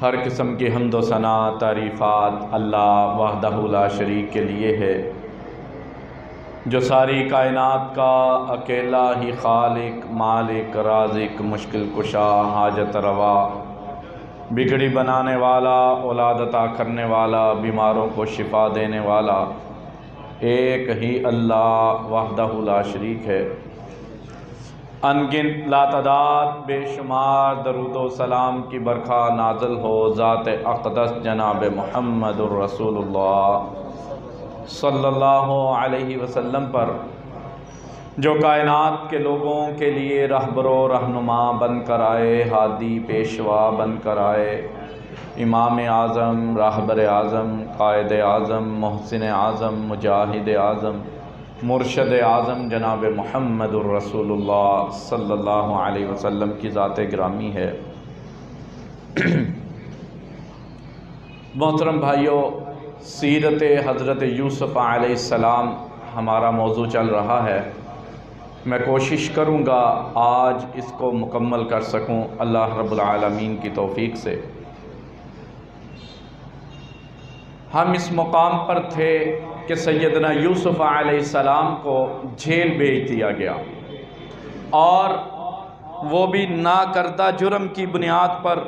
ہر قسم کی حمد و ثنا تعریفات اللہ وحدہ لا شریک کے لیے ہے، جو ساری کائنات کا اکیلا ہی خالق، مالک، رازق، مشکل کشا، حاجت روا، بگڑی بنانے والا، اولاد عطا کرنے والا، بیماروں کو شفا دینے والا، ایک ہی اللہ وحدہ لا شریک ہے۔ انگنت لاتعداد بے شمار درود و سلام کی برکھا نازل ہو ذات اقدس جناب محمد الرسول اللہ صلی اللہ علیہ وسلم پر، جو کائنات کے لوگوں کے لیے رہبر و رہنما بن کر آئے، ہادی پیشوا بن کر آئے، امام اعظم، راہبر اعظم، قائد اعظم، محسن اعظم، مجاہد اعظم، مرشد اعظم جناب محمد الرسول اللہ صلی اللہ علیہ وسلم کی ذات گرامی ہے۔ محترم بھائیو، سیرت حضرت یوسف علیہ السلام ہمارا موضوع چل رہا ہے۔ میں کوشش کروں گا آج اس کو مکمل کر سکوں اللہ رب العالمین کی توفیق سے۔ ہم اس مقام پر تھے کہ سیدنا یوسف علیہ السلام کو جیل بھیج دیا گیا، اور وہ بھی ناکردہ جرم کی بنیاد پر۔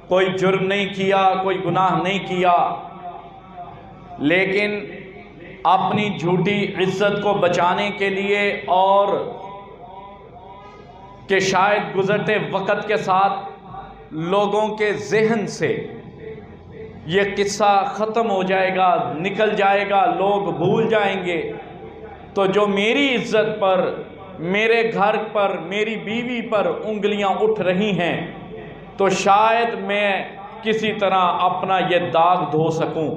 کوئی جرم نہیں کیا، کوئی گناہ نہیں کیا، لیکن اپنی جھوٹی عزت کو بچانے کے لیے، اور کہ شاید گزرتے وقت کے ساتھ لوگوں کے ذہن سے یہ قصہ ختم ہو جائے گا، نکل جائے گا، لوگ بھول جائیں گے، تو جو میری عزت پر، میرے گھر پر، میری بیوی پر انگلیاں اٹھ رہی ہیں، تو شاید میں کسی طرح اپنا یہ داغ دھو سکوں۔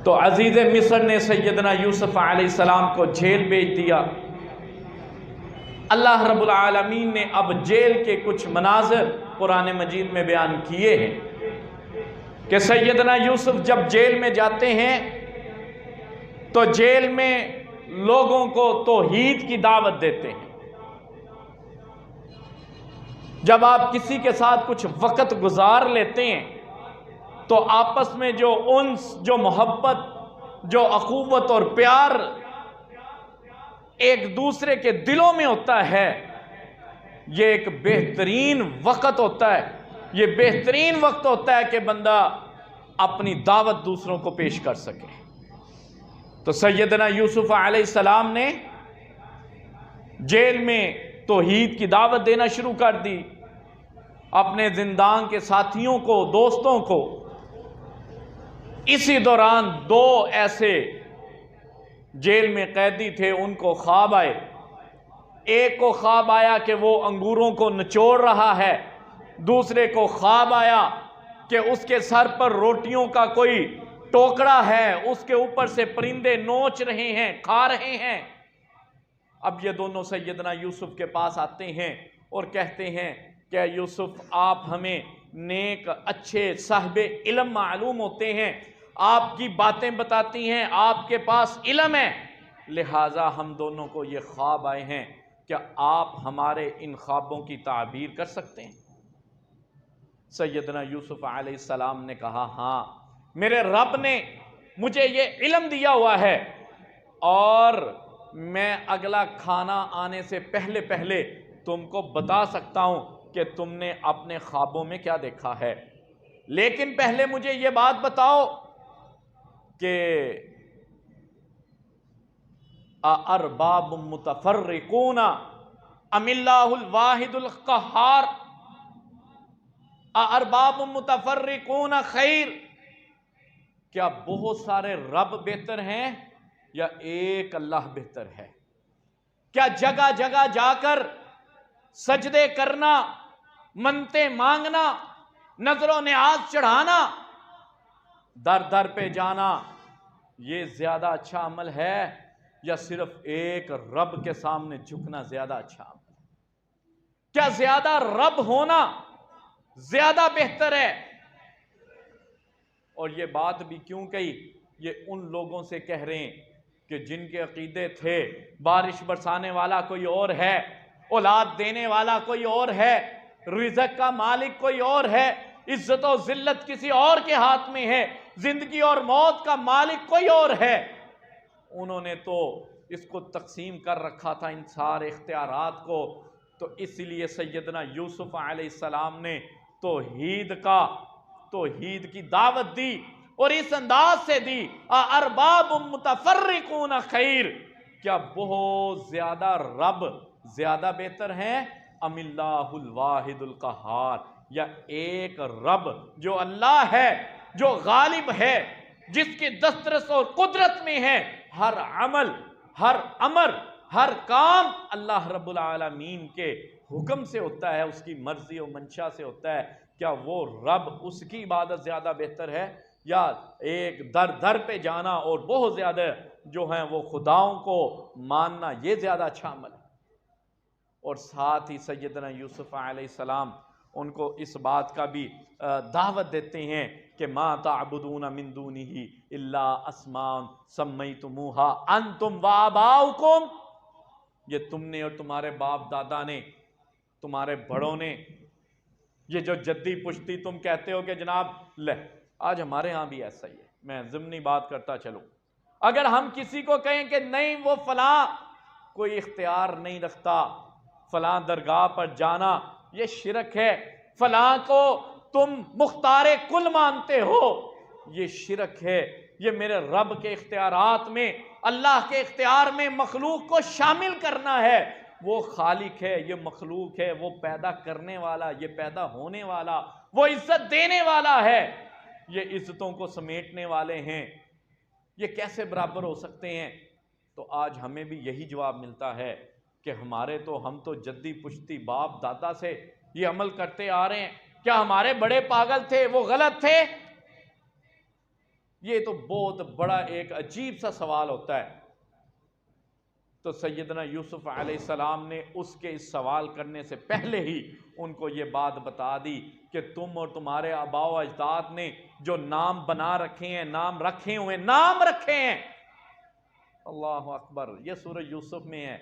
تو عزیز مصر نے سیدنا یوسف علیہ السلام کو جیل بھیج دیا۔ اللہ رب العالمین نے اب جیل کے کچھ مناظر قرآن مجید میں بیان کیے ہیں کہ سیدنا یوسف جب جیل میں جاتے ہیں تو جیل میں لوگوں کو توحید کی دعوت دیتے ہیں۔ جب آپ کسی کے ساتھ کچھ وقت گزار لیتے ہیں تو آپس میں جو انس، جو محبت، جو اخوت اور پیار ایک دوسرے کے دلوں میں ہوتا ہے، یہ ایک بہترین وقت ہوتا ہے، یہ بہترین وقت ہوتا ہے کہ بندہ اپنی دعوت دوسروں کو پیش کر سکے۔ تو سیدنا یوسف علیہ السلام نے جیل میں توحید کی دعوت دینا شروع کر دی، اپنے زندان کے ساتھیوں کو، دوستوں کو۔ اسی دوران دو ایسے جیل میں قیدی تھے، ان کو خواب آئے۔ ایک کو خواب آیا کہ وہ انگوروں کو نچوڑ رہا ہے، دوسرے کو خواب آیا کہ اس کے سر پر روٹیوں کا کوئی ٹوکرا ہے، اس کے اوپر سے پرندے نوچ رہے ہیں، کھا رہے ہیں۔ اب یہ دونوں سیدنا یوسف کے پاس آتے ہیں اور کہتے ہیں کہ یوسف، آپ ہمیں نیک، اچھے، صاحب علم معلوم ہوتے ہیں، آپ کی باتیں بتاتی ہیں، آپ کے پاس علم ہے، لہٰذا ہم دونوں کو یہ خواب آئے ہیں، کیا آپ ہمارے ان خوابوں کی تعبیر کر سکتے ہیں؟ سیدنا یوسف علیہ السلام نے کہا، ہاں، میرے رب نے مجھے یہ علم دیا ہوا ہے، اور میں اگلا کھانا آنے سے پہلے پہلے تم کو بتا سکتا ہوں کہ تم نے اپنے خوابوں میں کیا دیکھا ہے۔ لیکن پہلے مجھے یہ بات بتاؤ کہ اَأَرْبَابٌ مُتَفَرِّقُونَ أَمِ اللَّهُ الْوَاحِدُ الْقَهَّارُ اَأَرْبَابٌ مُتَفَرِّقُونَ خَيْرٌ، کیا بہت سارے رب بہتر ہیں یا ایک اللہ بہتر ہے؟ کیا جگہ جگہ جا کر سجدے کرنا، منتیں مانگنا، نظر و نیاز چڑھانا، در در پہ جانا، یہ زیادہ اچھا عمل ہے، یا صرف ایک رب کے سامنے جھکنا زیادہ اچھا عمل ہے؟ کیا زیادہ رب ہونا زیادہ بہتر ہے؟ اور یہ بات بھی کیوں کہی؟ یہ ان لوگوں سے کہہ رہے ہیں کہ جن کے عقیدے تھے بارش برسانے والا کوئی اور ہے، اولاد دینے والا کوئی اور ہے، رزق کا مالک کوئی اور ہے، عزت و ذلت کسی اور کے ہاتھ میں ہے، زندگی اور موت کا مالک کوئی اور ہے۔ انہوں نے تو اس کو تقسیم کر رکھا تھا ان سارے اختیارات کو، تو اس لیے سیدنا یوسف علیہ السلام نے توحید کی دعوت دی، اور اس انداز سے دی، ارباب متفرقون خیر، کیا بہت زیادہ رب زیادہ بہتر ہیں، ام اللہ الواحد القہار، یا ایک رب جو اللہ ہے، جو غالب ہے، جس کی دسترس اور قدرت میں ہے ہر عمل، ہر امر، ہر کام اللہ رب العالمین کے حکم سے ہوتا ہے، اس کی مرضی و منشا سے ہوتا ہے۔ کیا وہ رب، اس کی عبادت زیادہ بہتر ہے، یا ایک در در پہ جانا اور بہت زیادہ جو ہیں وہ خداؤں کو ماننا، یہ زیادہ اچھا عمل ہے؟ اور ساتھ ہی سیدنا یوسف علیہ السلام ان کو اس بات کا بھی دعوت دیتے ہیں کہ ما تعبدون من دونہ الا اسماء سمیتموها انتم وآباؤکم، یہ تم نے اور تمہارے باپ دادا نے، تمہارے بڑوں نے، یہ جو جدی پشتی تم کہتے ہو کہ جناب لے، آج ہمارے ہاں بھی ایسا ہی ہے، میں ضمنی بات کرتا چلوں، اگر ہم کسی کو کہیں کہ نہیں وہ فلاں کوئی اختیار نہیں رکھتا فلاں درگاہ پر جانا، یہ شرک ہے، فلاں کو تم مختار کل مانتے ہو، یہ شرک ہے، یہ میرے رب کے اختیارات میں، اللہ کے اختیار میں مخلوق کو شامل کرنا ہے، وہ خالق ہے، یہ مخلوق ہے، وہ پیدا کرنے والا، یہ پیدا ہونے والا، وہ عزت دینے والا ہے، یہ عزتوں کو سمیٹنے والے ہیں، یہ کیسے برابر ہو سکتے ہیں؟ تو آج ہمیں بھی یہی جواب ملتا ہے کہ ہم تو جدی پشتی باپ دادا سے یہ عمل کرتے آ رہے ہیں، کیا ہمارے بڑے پاگل تھے، وہ غلط تھے؟ یہ تو بہت بڑا ایک عجیب سا سوال ہوتا ہے۔ تو سیدنا یوسف علیہ السلام نے اس کے اس سوال کرنے سے پہلے ہی ان کو یہ بات بتا دی کہ تم اور تمہارے آباء و اجداد نے جو نام بنا رکھے ہیں، نام رکھے ہوئے، نام رکھے ہیں، اللہ اکبر، یہ سورہ یوسف میں ہے،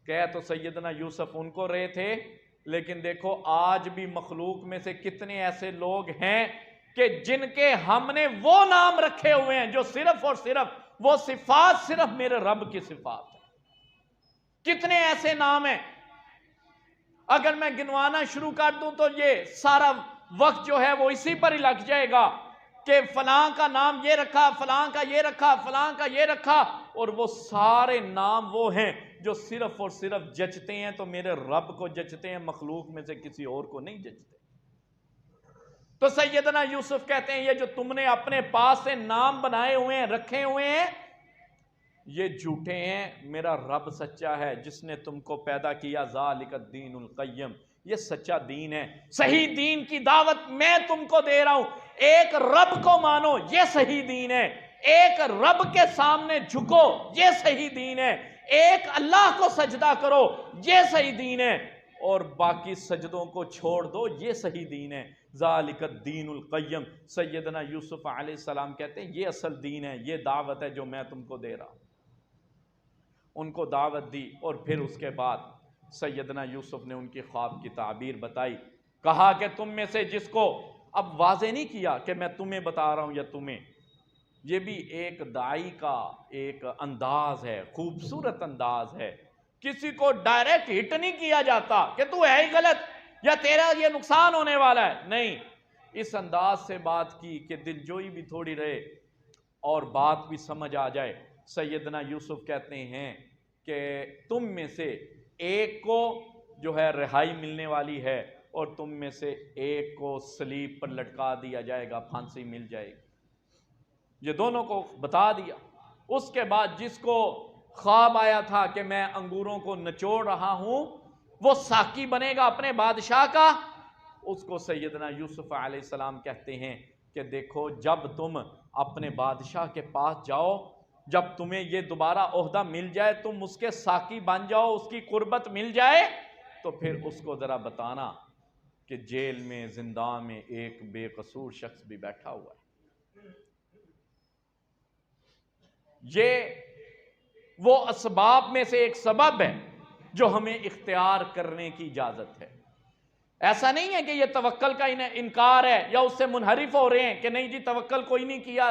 کہہ تو سیدنا یوسف ان کو رہے تھے، لیکن دیکھو آج بھی مخلوق میں سے کتنے ایسے لوگ ہیں کہ جن کے ہم نے وہ نام رکھے ہوئے ہیں جو صرف اور صرف وہ صفات صرف میرے رب کی صفات ہے۔ کتنے ایسے نام ہیں، اگر میں گنوانا شروع کر دوں تو یہ سارا وقت جو ہے وہ اسی پر ہی لگ جائے گا کہ فلاں کا نام یہ رکھا، فلاں کا یہ رکھا، فلاں کا یہ رکھا، اور وہ سارے نام وہ ہیں جو صرف اور صرف جچتے ہیں تو میرے رب کو جچتے ہیں، مخلوق میں سے کسی اور کو نہیں جچتے۔ تو سیدنا یوسف کہتے ہیں یہ جو تم نے اپنے پاس سے نام بنائے ہوئے ہیں، رکھے ہوئے ہیں، یہ جھوٹے ہیں، میرا رب سچا ہے جس نے تم کو پیدا کیا، ذالک الدین القیم، یہ سچا دین ہے، صحیح دین کی دعوت میں تم کو دے رہا ہوں، ایک رب کو مانو، یہ صحیح دین ہے، ایک رب کے سامنے جھکو، یہ صحیح دین ہے، ایک اللہ کو سجدہ کرو، یہ صحیح دین ہے، اور باقی سجدوں کو چھوڑ دو، یہ صحیح دین ہے، ذالک الدین القیم۔ سیدنا یوسف علیہ السلام کہتے ہیں یہ اصل دین ہے، یہ دعوت ہے جو میں تم کو دے رہا ہوں۔ ان کو دعوت دی، اور پھر اس کے بعد سیدنا یوسف نے ان کی خواب کی تعبیر بتائی، کہا کہ تم میں سے جس کو، اب واضح نہیں کیا کہ میں تمہیں بتا رہا ہوں یا تمہیں، یہ بھی ایک داعی کا ایک انداز ہے، خوبصورت انداز ہے، کسی کو ڈائریکٹ ہٹ نہیں کیا جاتا کہ تو ہے ہی غلط یا تیرا یہ نقصان ہونے والا ہے، نہیں، اس انداز سے بات کی کہ دل جوئی بھی تھوڑی رہے اور بات بھی سمجھ آ جائے۔ سیدنا یوسف کہتے ہیں کہ تم میں سے ایک کو جو ہے رہائی ملنے والی ہے، اور تم میں سے ایک کو صلیب پر لٹکا دیا جائے گا، پھانسی مل جائے گی، یہ دونوں کو بتا دیا۔ اس کے بعد جس کو خواب آیا تھا کہ میں انگوروں کو نچوڑ رہا ہوں، وہ ساقی بنے گا اپنے بادشاہ کا، اس کو سیدنا یوسف علیہ السلام کہتے ہیں کہ دیکھو جب تم اپنے بادشاہ کے پاس جاؤ، جب تمہیں یہ دوبارہ عہدہ مل جائے، تم اس کے ساقی بن جاؤ، اس کی قربت مل جائے، تو پھر اس کو ذرا بتانا کہ جیل میں، زندان میں ایک بے قصور شخص بھی بیٹھا ہوا ہے۔ یہ وہ اسباب میں سے ایک سبب ہے جو ہمیں اختیار کرنے کی اجازت ہے۔ ایسا نہیں ہے کہ یہ توکل کا انکار ہے یا اس سے منحرف ہو رہے ہیں کہ نہیں جی توکل کوئی نہیں کیا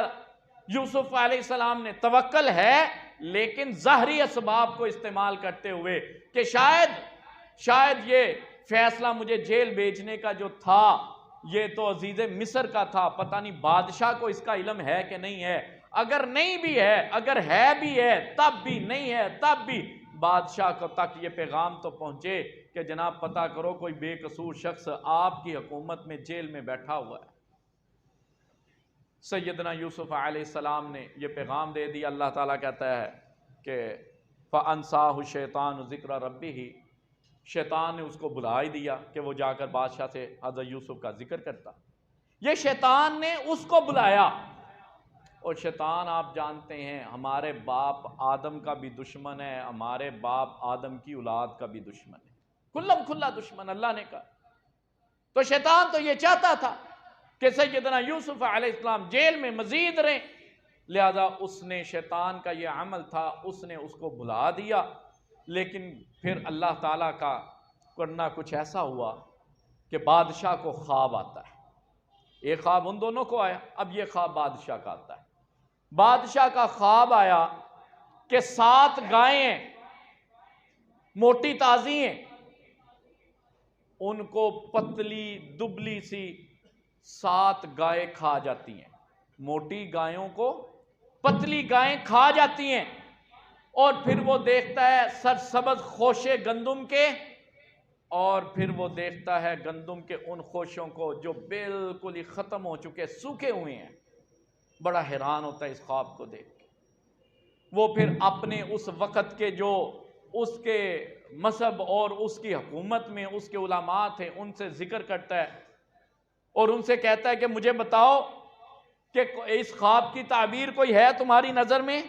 یوسف علیہ السلام نے. توکل ہے لیکن ظاہری اسباب کو استعمال کرتے ہوئے کہ شاید یہ فیصلہ مجھے جیل بھیجنے کا جو تھا یہ تو عزیز مصر کا تھا، پتہ نہیں بادشاہ کو اس کا علم ہے کہ نہیں ہے. اگر نہیں بھی ہے، اگر ہے بھی ہے تب بھی، نہیں ہے تب بھی بادشاہ کو تک یہ پیغام تو پہنچے کہ جناب پتہ کرو کوئی بے قصور شخص آپ کی حکومت میں جیل میں بیٹھا ہوا ہے. سیدنا یوسف علیہ السلام نے یہ پیغام دے دیا. اللہ تعالیٰ کہتا ہے کہ فَأَنْسَاهُ الشَّيْطَانُ ذِكْرَ رَبِّهِ، شیطان نے اس کو بلا ہی دیا کہ وہ جا کر بادشاہ سے حضرت یوسف کا ذکر کرتا. یہ شیطان نے اس کو بلایا. اور شیطان آپ جانتے ہیں ہمارے باپ آدم کا بھی دشمن ہے، ہمارے باپ آدم کی اولاد کا بھی دشمن ہے، کھلم کھلا دشمن اللہ نے کہا. تو شیطان تو یہ چاہتا تھا کہ سیدنا یوسف علیہ السلام جیل میں مزید رہیں، لہذا اس نے، شیطان کا یہ عمل تھا، اس نے اس کو بلا دیا. لیکن پھر اللہ تعالیٰ کا کرنا کچھ ایسا ہوا کہ بادشاہ کو خواب آتا ہے. ایک خواب ان دونوں کو آیا، اب یہ خواب بادشاہ کا آتا ہے. بادشاہ کا خواب آیا کہ 7 گائیں موٹی تازی ہیں، ان کو پتلی دبلی سی 7 گائیں کھا جاتی ہیں. موٹی گایوں کو پتلی گائیں کھا جاتی ہیں. اور پھر وہ دیکھتا ہے سرسبز خوشے گندم کے، اور پھر وہ دیکھتا ہے گندم کے ان خوشوں کو جو بالکل ہی ختم ہو چکے، سوکھے ہوئے ہیں. بڑا حیران ہوتا ہے اس خواب کو دیکھ کے. وہ پھر اپنے اس وقت کے جو اس کے مذہب اور اس کی حکومت میں اس کے علماء تھے ان سے ذکر کرتا ہے اور ان سے کہتا ہے کہ مجھے بتاؤ کہ اس خواب کی تعبیر کوئی ہے تمہاری نظر میں؟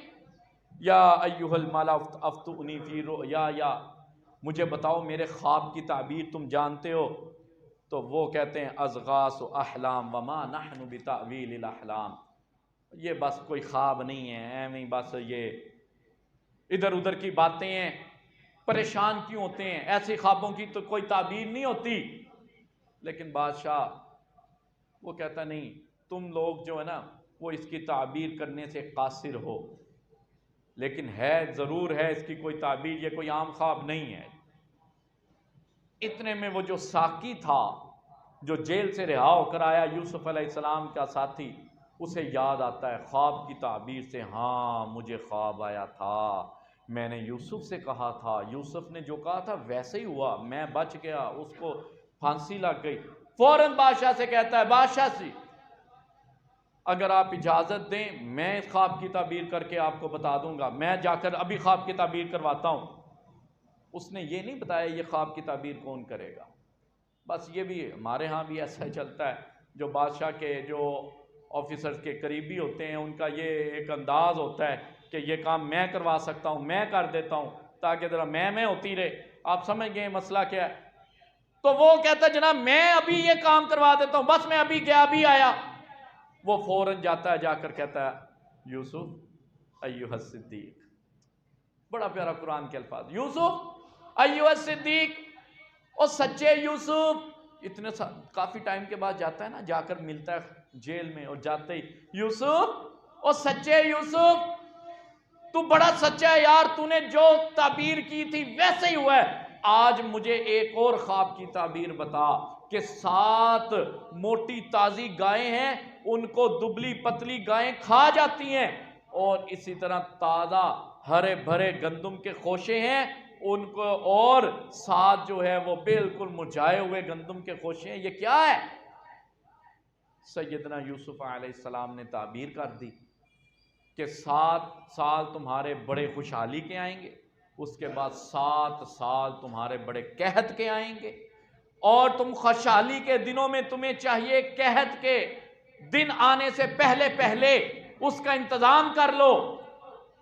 یا ایھا الملا افتونی فی رؤیا، یا مجھے بتاؤ میرے خواب کی تعبیر تم جانتے ہو؟ تو وہ کہتے ہیں اضغاث احلام وما نحن بتاویل الاحلام، یہ بس کوئی خواب نہیں ہے، ایویں بس یہ ادھر ادھر کی باتیں ہیں. پریشان کیوں ہوتے ہیں؟ ایسے خوابوں کی تو کوئی تعبیر نہیں ہوتی. لیکن بادشاہ وہ کہتا نہیں، تم لوگ جو ہے نا وہ اس کی تعبیر کرنے سے قاصر ہو، لیکن ہے ضرور ہے اس کی کوئی تعبیر، یہ کوئی عام خواب نہیں ہے. اتنے میں وہ جو ساقی تھا جو جیل سے رہا ہو کر آیا، یوسف علیہ السلام کا ساتھی، اسے یاد آتا ہے خواب کی تعبیر سے. ہاں مجھے خواب آیا تھا، میں نے یوسف سے کہا تھا، یوسف نے جو کہا تھا ویسے ہی ہوا، میں بچ گیا، اس کو پھانسی لگ گئی. فوراً بادشاہ سے کہتا ہے بادشاہ سے اگر آپ اجازت دیں میں اس خواب کی تعبیر کر کے آپ کو بتا دوں گا، میں جا کر ابھی خواب کی تعبیر کرواتا ہوں. اس نے یہ نہیں بتایا یہ خواب کی تعبیر کون کرے گا. بس یہ بھی ہمارے ہاں بھی ایسا ہی چلتا ہے، جو بادشاہ کے جو آفیسرز کے قریبی ہوتے ہیں ان کا یہ ایک انداز ہوتا ہے کہ یہ کام میں کروا سکتا ہوں، میں کر دیتا ہوں، تاکہ ذرا میں ہوتی رہے. آپ سمجھ گئے مسئلہ کیا ہے؟ تو وہ کہتا ہے جناب میں ابھی یہ کام کروا دیتا ہوں، بس میں ابھی گیا ابھی آیا. وہ فوراً جاتا ہے، جا کر کہتا ہے یوسف ایھا الصدیق، بڑا پیارا قرآن کے الفاظ، یوسف ایھا الصدیق، اور سچے یوسف. اتنے کافی ٹائم کے بعد جاتا ہے نا، جا کر ملتا ہے جیل میں، اور جاتے ہی یوسف اور سچے یوسف، تو بڑا سچا ہے یار، تو نے جو تعبیر کی تھی ویسے ہی ہوا ہے. آج مجھے ایک اور خواب کی تعبیر بتا کہ 7 موٹی تازی گائیں ہیں، ان کو دبلی پتلی گائیں کھا جاتی ہیں، اور اسی طرح تازہ ہرے بھرے گندم کے خوشے ہیں ان کو، اور 7 جو ہے وہ بالکل مرجھائے ہوئے گندم کے خوشے ہیں. یہ کیا ہے؟ سیدنا یوسف علیہ السلام نے تعبیر کر دی کہ 7 سال تمہارے بڑے خوشحالی کے آئیں گے، اس کے بعد 7 سال تمہارے بڑے قحط کے آئیں گے، اور تم خوشحالی کے دنوں میں تمہیں چاہیے قحط کے دن آنے سے پہلے پہلے اس کا انتظام کر لو،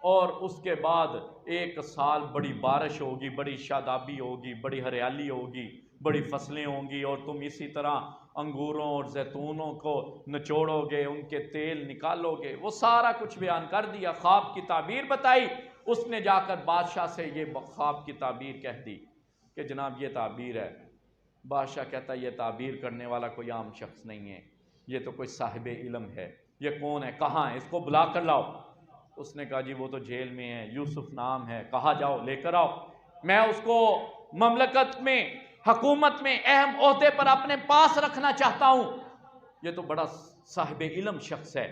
اور اس کے بعد 1 سال بڑی بارش ہوگی، بڑی شادابی ہوگی، بڑی ہریالی ہوگی، بڑی فصلیں ہوں گی، اور تم اسی طرح انگوروں اور زیتونوں کو نچوڑو گے، ان کے تیل نکالو گے. وہ سارا کچھ بیان کر دیا، خواب کی تعبیر بتائی. اس نے جا کر بادشاہ سے یہ خواب کی تعبیر کہہ دی کہ جناب یہ تعبیر ہے. بادشاہ کہتا ہے یہ تعبیر کرنے والا کوئی عام شخص نہیں ہے، یہ تو کوئی صاحب علم ہے، یہ کون ہے، کہاں ہے، اس کو بلا کر لاؤ۔ اس نے کہا جی وہ تو جیل میں ہے، یوسف نام ہے، کہا جاؤ لے کر آؤ، میں اس کو مملکت میں، حکومت میں اہم عہدے پر اپنے پاس رکھنا چاہتا ہوں، یہ تو بڑا صاحب علم شخص ہے۔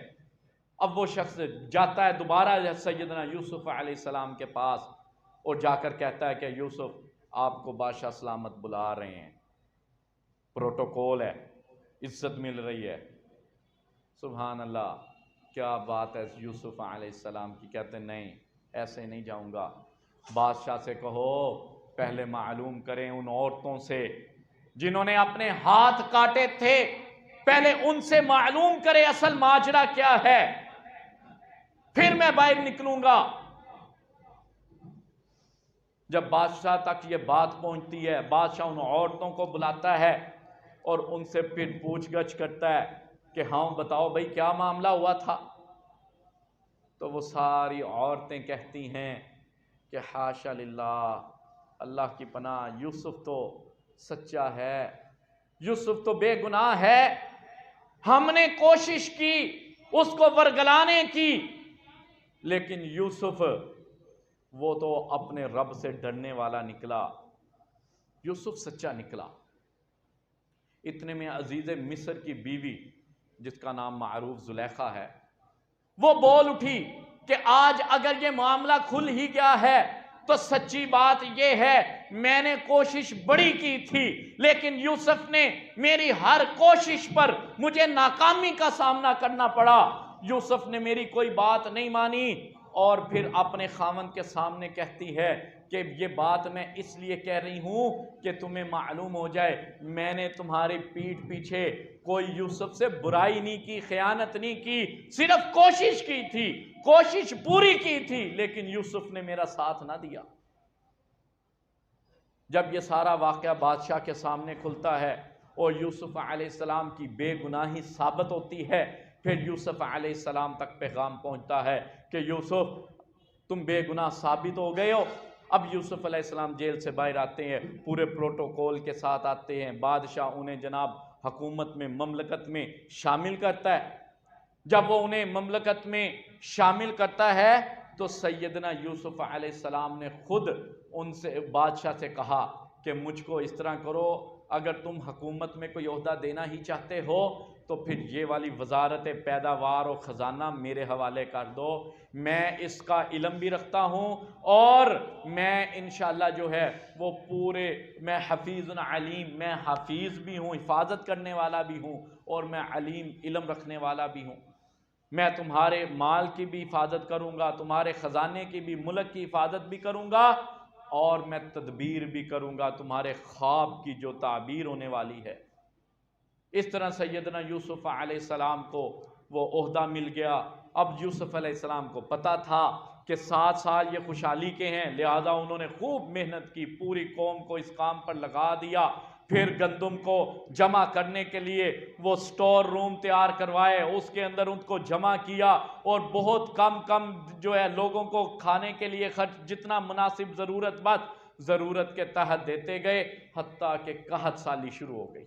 اب وہ شخص جاتا ہے دوبارہ سیدنا یوسف علیہ السلام کے پاس اور جا کر کہتا ہے کہ یوسف آپ کو بادشاہ سلامت بلا رہے ہیں، پروٹوکول ہے، عزت مل رہی ہے۔ سبحان اللہ، کیا بات ہے یوسف علیہ السلام کی، کہتے نہیں ایسے نہیں جاؤں گا، بادشاہ سے کہو پہلے معلوم کریں ان عورتوں سے جنہوں نے اپنے ہاتھ کاٹے تھے، پہلے ان سے معلوم کرے اصل ماجرا کیا ہے، پھر میں باہر نکلوں گا۔ جب بادشاہ تک یہ بات پہنچتی ہے، بادشاہ ان عورتوں کو بلاتا ہے اور ان سے پھر پوچھ گچھ کرتا ہے کہ ہاں بتاؤ بھائی کیا معاملہ ہوا تھا۔ تو وہ ساری عورتیں کہتی ہیں کہ حاشا للہ، اللہ کی پناہ، یوسف تو سچا ہے، یوسف تو بے گناہ ہے، ہم نے کوشش کی اس کو ورگلانے کی، لیکن یوسف وہ تو اپنے رب سے ڈرنے والا نکلا، یوسف سچا نکلا۔ اتنے میں عزیز مصر کی بیوی جس کا نام معروف زلیخا ہے، وہ بول اٹھی کہ آج اگر یہ معاملہ کھل ہی گیا ہے تو سچی بات یہ ہے میں نے کوشش بڑی کی تھی، لیکن یوسف نے میری ہر کوشش پر مجھے ناکامی کا سامنا کرنا پڑا، یوسف نے میری کوئی بات نہیں مانی۔ اور پھر اپنے خاوند کے سامنے کہتی ہے کہ یہ بات میں اس لیے کہہ رہی ہوں کہ تمہیں معلوم ہو جائے میں نے تمہاری پیٹھ پیچھے کوئی یوسف سے برائی نہیں کی، خیانت نہیں کی، صرف کوشش کی تھی، کوشش پوری کی تھی، لیکن یوسف نے میرا ساتھ نہ دیا۔ جب یہ سارا واقعہ بادشاہ کے سامنے کھلتا ہے اور یوسف علیہ السلام کی بے گناہی ثابت ہوتی ہے، پھر یوسف علیہ السلام تک پیغام پہنچتا ہے کہ یوسف تم بے گناہ ثابت ہو گئے ہو۔ اب یوسف علیہ السلام جیل سے باہر آتے ہیں، پورے پروٹوکول کے ساتھ آتے ہیں، بادشاہ انہیں جناب حکومت میں، مملکت میں شامل کرتا ہے۔ جب وہ انہیں مملکت میں شامل کرتا ہے تو سیدنا یوسف علیہ السلام نے خود ان سے، بادشاہ سے کہا کہ مجھ کو اس طرح کرو، اگر تم حکومت میں کوئی عہدہ دینا ہی چاہتے ہو تو پھر یہ والی وزارت پیداوار و خزانہ میرے حوالے کر دو، میں اس کا علم بھی رکھتا ہوں اور میں انشاءاللہ جو ہے وہ پورے، میں حفیظ علیم، میں حفیظ بھی ہوں، حفاظت کرنے والا بھی ہوں اور میں علیم، علم رکھنے والا بھی ہوں، میں تمہارے مال کی بھی حفاظت کروں گا، تمہارے خزانے کی بھی، ملک کی حفاظت بھی کروں گا اور میں تدبیر بھی کروں گا تمہارے خواب کی جو تعبیر ہونے والی ہے۔ اس طرح سیدنا یوسف علیہ السلام کو وہ عہدہ مل گیا۔ اب یوسف علیہ السلام کو پتا تھا کہ 7 سال یہ خوشحالی کے ہیں، لہذا انہوں نے خوب محنت کی، پوری قوم کو اس کام پر لگا دیا، پھر گندم کو جمع کرنے کے لیے وہ سٹور روم تیار کروائے، اس کے اندر ان کو جمع کیا اور بہت کم جو ہے لوگوں کو کھانے کے لیے خرچ جتنا مناسب ضرورت کے تحت دیتے گئے، حتیٰ کہ قحط سالی شروع ہو گئی۔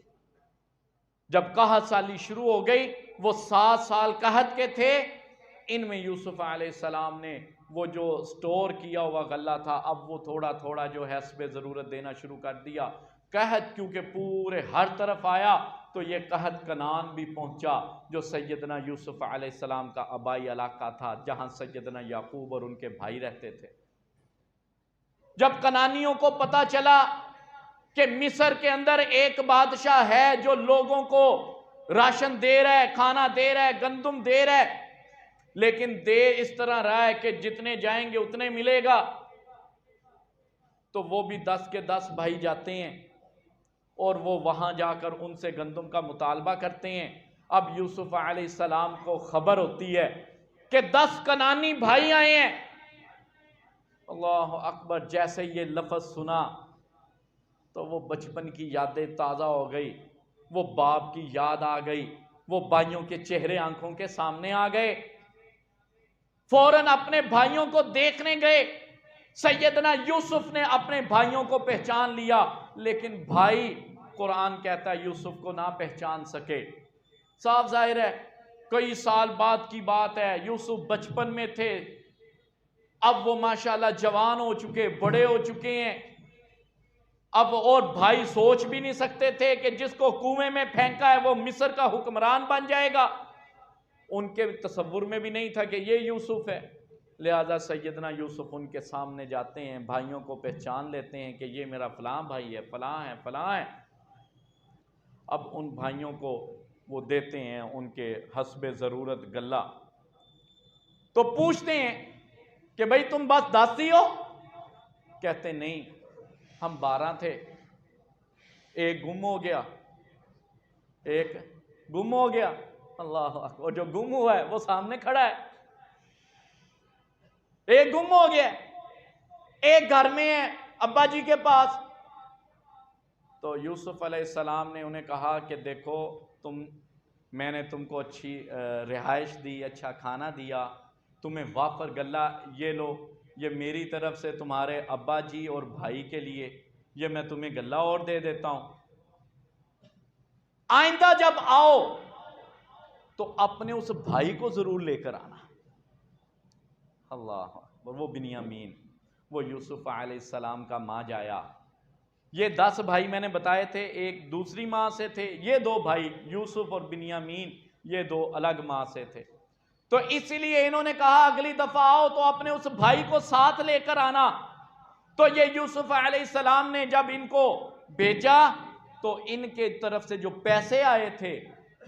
جب قحط سالی شروع ہو گئی، وہ 7 سال قحط کے تھے، ان میں یوسف علیہ السلام نے وہ جو سٹور کیا ہوا غلہ تھا اب وہ تھوڑا تھوڑا جو ہے حسب ضرورت دینا شروع کر دیا۔ قحط کیونکہ پورے ہر طرف آیا تو یہ قحط کنعان بھی پہنچا جو سیدنا یوسف علیہ السلام کا آبائی علاقہ تھا، جہاں سیدنا یعقوب اور ان کے بھائی رہتے تھے۔ جب کنعانیوں کو پتا چلا کہ مصر کے اندر ایک بادشاہ ہے جو لوگوں کو راشن دے رہا ہے، کھانا دے رہا ہے، گندم دے رہا ہے، لیکن دے اس طرح رہا ہے کہ جتنے جائیں گے اتنے ملے گا، تو وہ بھی 10 کے 10 بھائی جاتے ہیں اور وہ وہاں جا کر ان سے گندم کا مطالبہ کرتے ہیں۔ اب یوسف علیہ السلام کو خبر ہوتی ہے کہ 10 کنعانی بھائی آئے ہیں۔ اللہ اکبر، جیسے یہ لفظ سنا تو وہ بچپن کی یادیں تازہ ہو گئی، وہ باپ کی یاد آ گئی، وہ بھائیوں کے چہرے آنکھوں کے سامنے آ گئے، فوراً اپنے بھائیوں کو دیکھنے گئے۔ سیدنا یوسف نے اپنے بھائیوں کو پہچان لیا، لیکن بھائی قرآن کہتا ہے یوسف کو نہ پہچان سکے؟ صاف ظاہر ہے کئی سال بعد کی بات ہے، یوسف بچپن میں تھے، اب وہ ماشاءاللہ جوان ہو چکے، بڑے ہو چکے ہیں، اب اور بھائی سوچ بھی نہیں سکتے تھے کہ جس کو کنویں میں پھینکا ہے وہ مصر کا حکمران بن جائے گا، ان کے تصور میں بھی نہیں تھا کہ یہ یوسف ہے۔ لہذا سیدنا یوسف ان کے سامنے جاتے ہیں، بھائیوں کو پہچان لیتے ہیں کہ یہ میرا فلاں بھائی ہے، فلاں ہے، فلاں ہے۔ اب ان بھائیوں کو وہ دیتے ہیں ان کے حسب ضرورت غلہ، تو پوچھتے ہیں کہ بھئی تم بس 10 ہی ہو؟ کہتے نہیں، ہم 12 تھے، ایک گم ہو گیا، ایک گم ہو گیا۔ اللہ اکبر، جو گم ہوا ہے وہ سامنے کھڑا ہے، ایک گم ہو گیا، ایک گھر میں ہے ابا جی کے پاس۔ تو یوسف علیہ السلام نے انہیں کہا کہ دیکھو میں نے تم کو اچھی رہائش دی، اچھا کھانا دیا، تمہیں وافر غلہ یہ لو، یہ میری طرف سے تمہارے ابا جی اور بھائی کے لیے، یہ میں تمہیں غلہ اور دے دیتا ہوں، آئندہ جب آؤ تو اپنے اس بھائی کو ضرور لے کر آنا۔ اللہ اکبر، وہ بنیامین، وہ یوسف علیہ السلام کا ماں جایا۔ یہ 10 بھائی میں نے بتائے تھے، ایک دوسری ماں سے تھے، یہ 2 بھائی یوسف اور بنیامین، یہ 2 الگ ماں سے تھے۔ تو اسی لیے انہوں نے کہا اگلی دفعہ آؤ تو اپنے اس بھائی کو ساتھ لے کر آنا۔ تو یہ یوسف علیہ السلام نے جب ان کو بھیجا تو ان کے طرف سے جو پیسے آئے تھے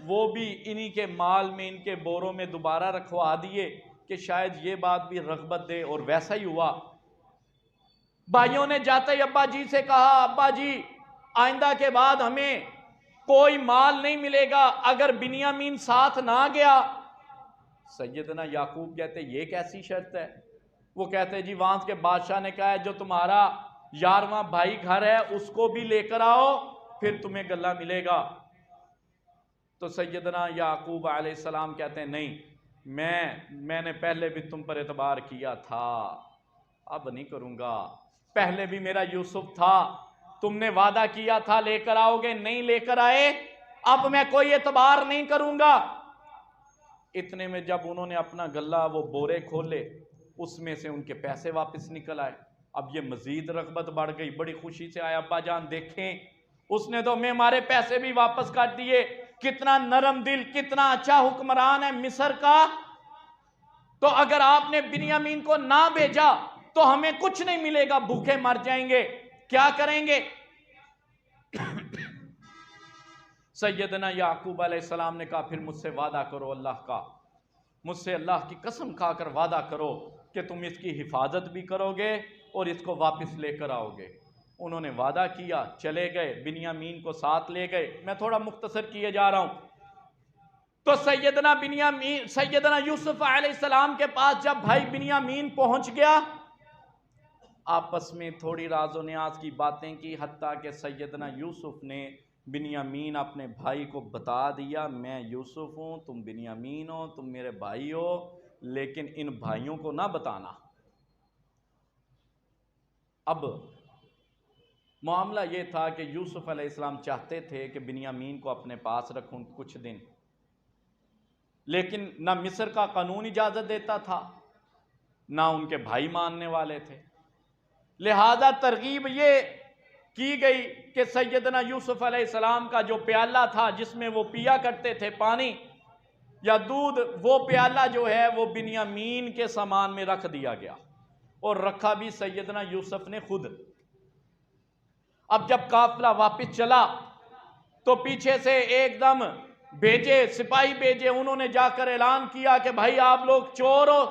وہ بھی انہی کے مال میں، ان کے بوروں میں دوبارہ رکھوا دیے کہ شاید یہ بات بھی رغبت دے، اور ویسا ہی ہوا۔ بھائیوں نے جاتے ہی ابا جی سے کہا ابا جی آئندہ کے بعد ہمیں کوئی مال نہیں ملے گا اگر بنیامین ساتھ نہ گیا۔ سیدنا یعقوب کہتے یہ کیسی شرط ہے؟ وہ کہتے جی وہاں کے بادشاہ نے کہا ہے جو تمہارا 11واں بھائی گھر ہے اس کو بھی لے کر آؤ پھر تمہیں غلہ ملے گا۔ تو سیدنا یعقوب علیہ السلام کہتے ہیں نہیں، میں نے پہلے بھی تم پر اعتبار کیا تھا، اب نہیں کروں گا، پہلے بھی میرا یوسف تھا، تم نے وعدہ کیا تھا لے کر آؤ گے، نہیں لے کر آئے، اب میں کوئی اعتبار نہیں کروں گا۔ اتنے میں جب انہوں نے اپنا غلہ وہ بورے کھولے، اس میں سے ان کے پیسے واپس نکل آئے۔ اب یہ مزید رغبت بڑھ گئی، بڑی خوشی سے آیا ابا جان دیکھیں اس نے تو ہمارے پیسے بھی واپس کر دیے، کتنا نرم دل، کتنا اچھا حکمران ہے مصر کا۔ تو اگر آپ نے بنیامین کو نہ بھیجا تو ہمیں کچھ نہیں ملے گا، بھوکے مر جائیں گے، کیا کریں گے؟ سیدنا یعقوب علیہ السلام نے کہا پھر مجھ سے وعدہ کرو اللہ کا، مجھ سے اللہ کی قسم کھا کر وعدہ کرو کہ تم اس کی حفاظت بھی کرو گے اور اس کو واپس لے کر آؤ گے۔ انہوں نے وعدہ کیا، چلے گئے، بنیامین کو ساتھ لے گئے۔ میں تھوڑا مختصر کیے جا رہا ہوں۔ تو سیدنا یوسف علیہ السلام کے پاس جب بھائی بنیامین پہنچ گیا، آپس میں تھوڑی راز و نیاز کی باتیں کی، حتیٰ کہ سیدنا یوسف نے بنیامین اپنے بھائی کو بتا دیا میں یوسف ہوں، تم بنیامین ہو، تم میرے بھائی ہو، لیکن ان بھائیوں کو نہ بتانا۔ اب معاملہ یہ تھا کہ یوسف علیہ السلام چاہتے تھے کہ بنیامین کو اپنے پاس رکھوں کچھ دن، لیکن نہ مصر کا قانون اجازت دیتا تھا، نہ ان کے بھائی ماننے والے تھے۔ لہذا ترغیب یہ کی گئی کہ سیدنا یوسف علیہ السلام کا جو پیالہ تھا جس میں وہ پیا کرتے تھے پانی یا دودھ، وہ پیالہ جو ہے وہ بنیامین کے سامان میں رکھ دیا گیا، اور رکھا بھی سیدنا یوسف نے خود۔ اب جب قافلہ واپس چلا تو پیچھے سے ایک دم سپاہی بھیجے، انہوں نے جا کر اعلان کیا کہ بھائی آپ لوگ چور ہو،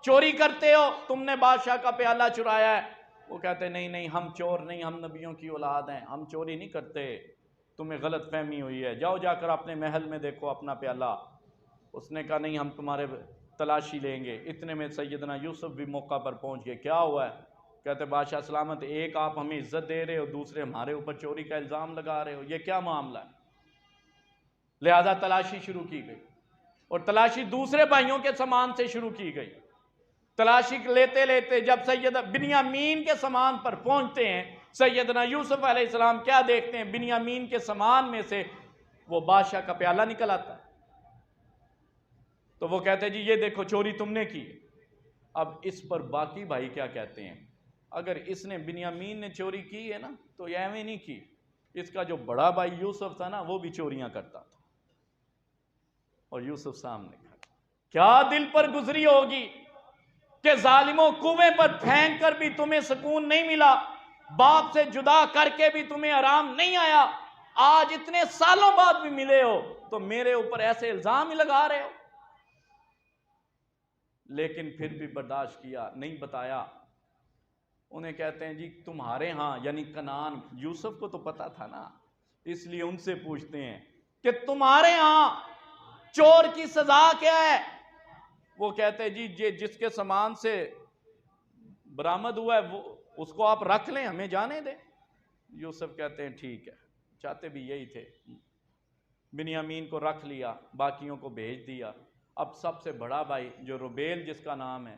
چوری کرتے ہو، تم نے بادشاہ کا پیالہ چرایا ہے۔ وہ کہتے نہیں ہم چور نہیں، ہم نبیوں کی اولاد ہیں، ہم چوری نہیں کرتے، تمہیں غلط فہمی ہوئی ہے، جاؤ جا کر اپنے محل میں دیکھو اپنا پیالہ۔ اس نے کہا نہیں ہم تمہارے تلاشی لیں گے۔ اتنے میں سیدنا یوسف بھی موقع پر پہنچ گئے، کیا ہوا ہے؟ کہتے بادشاہ سلامت، ایک آپ ہمیں عزت دے رہے ہو، دوسرے ہمارے اوپر چوری کا الزام لگا رہے ہو، یہ کیا معاملہ ہے؟ لہذا تلاشی شروع کی گئی، اور تلاشی دوسرے بھائیوں کے سامان سے شروع کی گئی۔ تلاشی لیتے لیتے جب سید بنیامین کے سامان پر پہنچتے ہیں سیدنا یوسف علیہ السلام کیا دیکھتے ہیں؟ بنیامین کے سامان میں سے وہ بادشاہ کا پیالہ نکل آتا ہے۔ تو وہ کہتے ہیں جی یہ دیکھو چوری تم نے کی۔ اب اس پر باقی بھائی کیا کہتے ہیں؟ اگر اس نے بنیامین نے چوری کی ہے نا تو یہ ایویں نہیں کی، اس کا جو بڑا بھائی یوسف تھا نا وہ بھی چوریاں کرتا تھا، اور یوسف سامنے کھڑا۔ کیا دل پر گزری ہوگی کہ ظالموں، کنویں پر پھینک کر بھی تمہیں سکون نہیں ملا، باپ سے جدا کر کے بھی تمہیں آرام نہیں آیا، آج اتنے سالوں بعد بھی ملے ہو تو میرے اوپر ایسے الزام ہی لگا رہے ہو۔ لیکن پھر بھی برداشت کیا، نہیں بتایا۔ انہیں کہتے ہیں جی تمہارے ہاں یعنی کنعان، یوسف کو تو پتا تھا نا، اس لیے ان سے پوچھتے ہیں کہ تمہارے ہاں چور کی سزا کیا ہے؟ وہ کہتے ہیں جی جس کے سامان سے برآمد ہوا ہے وہ اس کو آپ رکھ لیں، ہمیں جانے دیں۔ یوسف کہتے ہیں ٹھیک ہے، چاہتے بھی یہی تھے۔ بنیامین کو رکھ لیا، باقیوں کو بھیج دیا۔ اب سب سے بڑا بھائی جو روبیل جس کا نام ہے،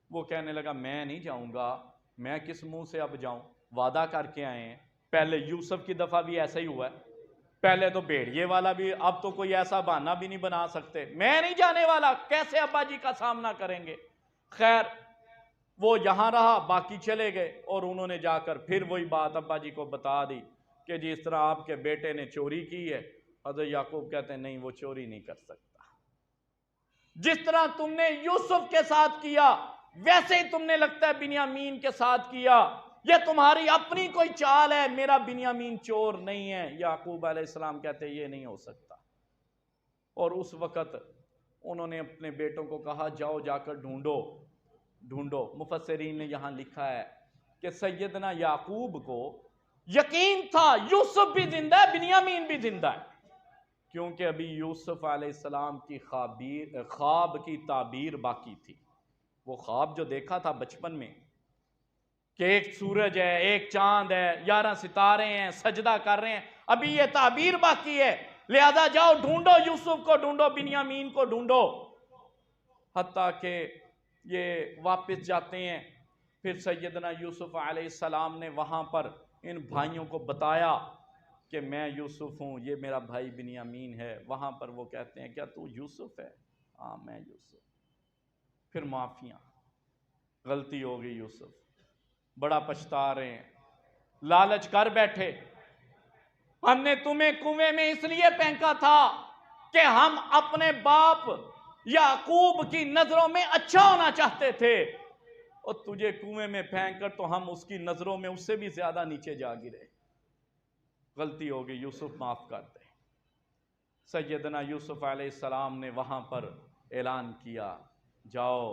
وہ کہنے لگا میں نہیں جاؤں گا، میں کس منہ سے اب جاؤں، وعدہ کر کے آئے ہیں۔ پہلے یوسف کی دفعہ بھی ایسا ہی ہوا ہے، پہلے تو بھیڑیے والا بھی، اب تو کوئی ایسا بہانہ بھی نہیں بنا سکتے، میں نہیں جانے والا، کیسے ابا جی کا سامنا کریں گے؟ خیر وہ یہاں رہا، باقی چلے گئے، اور انہوں نے جا کر پھر وہی بات ابا جی کو بتا دی کہ جی اس طرح آپ کے بیٹے نے چوری کی ہے۔ حضرت یعقوب کہتے ہیں نہیں، وہ چوری نہیں کر سکتا، جس طرح تم نے یوسف کے ساتھ کیا ویسے ہی تم نے لگتا ہے بنیامین کے ساتھ کیا، یہ تمہاری اپنی کوئی چال ہے، میرا بنیامین چور نہیں ہے۔ یعقوب علیہ السلام کہتے ہیں یہ نہیں ہو سکتا، اور اس وقت انہوں نے اپنے بیٹوں کو کہا جاؤ جا کر ڈھونڈو۔ مفسرین نے یہاں لکھا ہے کہ سیدنا یعقوب کو یقین تھا یوسف بھی زندہ ہے، بنیامین بھی زندہ ہے، کیونکہ ابھی یوسف علیہ السلام کی خواب کی تعبیر باقی تھی۔ وہ خواب جو دیکھا تھا بچپن میں کہ ایک سورج ہے، ایک چاند ہے، 11 ستارے ہیں، سجدہ کر رہے ہیں، ابھی یہ تعبیر باقی ہے، لہذا جاؤ ڈھونڈو، یوسف کو ڈھونڈو، بنیامین کو ڈھونڈو۔ حتیٰ کہ یہ واپس جاتے ہیں، پھر سیدنا یوسف علیہ السلام نے وہاں پر ان بھائیوں کو بتایا کہ میں یوسف ہوں، یہ میرا بھائی بنیامین ہے۔ وہاں پر وہ کہتے ہیں کیا تو یوسف ہے؟ ہاں میں یوسف۔ پھر معافیاں، غلطی ہو گئی، یوسف بڑا پچھتا رہے ہیں، لالچ کر بیٹھے، ہم نے تمہیں کنویں میں اس لیے پھینکا تھا کہ ہم اپنے باپ یعقوب کی نظروں میں اچھا ہونا چاہتے تھے، اور تجھے کنویں میں پھینک کر تو ہم اس کی نظروں میں اس سے بھی زیادہ نیچے جا گرے۔ غلطی ہو گئی، یوسف معاف کر دے۔ سیدنا یوسف علیہ السلام نے وہاں پر اعلان کیا جاؤ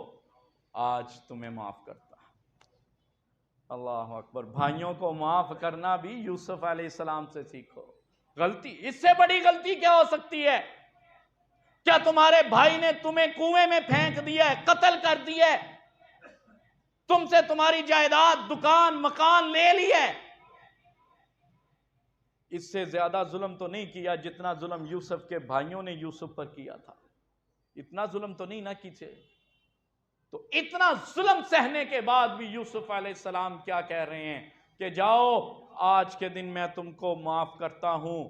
آج تمہیں معاف کرتا۔ اللہ اکبر، بھائیوں کو معاف کرنا بھی یوسف علیہ السلام سے سیکھو۔ غلطی، اس سے بڑی غلطی کیا ہو سکتی ہے؟ کیا تمہارے بھائی نے تمہیں کنویں میں پھینک دیا ہے، قتل کر دیا ہے، تم سے تمہاری جائیداد، دکان، مکان لے لی ہے؟ اس سے زیادہ ظلم تو نہیں کیا جتنا ظلم یوسف کے بھائیوں نے یوسف پر کیا تھا، اتنا ظلم تو نہیں نہ کیے۔ تو اتنا ظلم سہنے کے بعد بھی یوسف علیہ السلام کیا کہہ رہے ہیں کہ جاؤ آج کے دن میں تم کو معاف کرتا ہوں،